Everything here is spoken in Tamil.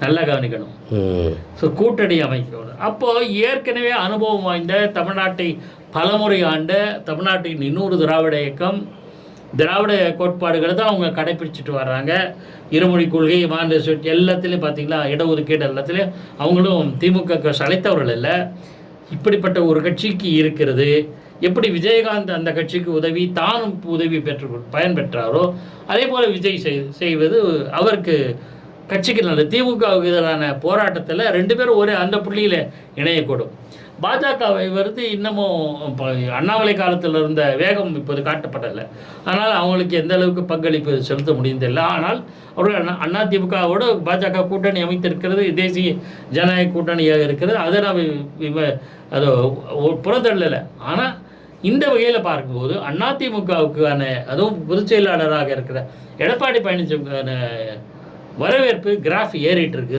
நல்லா கவனிக்கணும். ஸோ கூட்டணி அமைக்கணும். அப்போது ஏற்கனவே அனுபவம் வாய்ந்த தமிழ்நாட்டை பலமுறை ஆண்ட தமிழ்நாட்டின் இன்னொரு திராவிட இயக்கம், திராவிட கோட்பாடுகளை தான் அவங்க கடைப்பிடிச்சிட்டு வர்றாங்க. இருமொழி கொள்கை, மாநில சுட்டு எல்லாத்துலேயும் பார்த்தீங்களா, இடஒதுக்கீடு எல்லாத்துலேயும் அவங்களும் திமுக சளைத்தவர்கள் இல்லை. இப்படிப்பட்ட ஒரு கட்சிக்கு இருக்கிறது. எப்படி விஜயகாந்த் அந்த கட்சிக்கு உதவி தானும் உதவி பயன்பெற்றாரோ அதே போல் விஜய் செய்வது அவருக்கு கட்சிக்கு நல்லது. திமுகவுக்கு எதிரான போராட்டத்தில் 2 பேரும் ஒரே அந்த புள்ளியில் இணையக்கூடும். பாஜகவை இன்னமும் அண்ணாமலை காலத்தில் இருந்த வேகம் இப்போது காட்டப்படலை. அதனால் அவங்களுக்கு எந்த அளவுக்கு பங்களிப்பு செலுத்த முடியதில்லை. ஆனால் அவர்கள் அதிமுகவோடு பாஜக கூட்டணி அமைத்திருக்கிறது, தேசிய ஜனநாயக கூட்டணியாக இருக்கிறது. அதை நான் அதை புறந்தள்ளலை. ஆனால் இந்த வகையில் பார்க்கும்போது அதிமுகவுக்கான அதுவும் பொதுச் செயலாளராக இருக்கிற எடப்பாடி பழனிசாமிக்கான வரவேற்பு கிராஃப் ஏறிட்டு இருக்கு.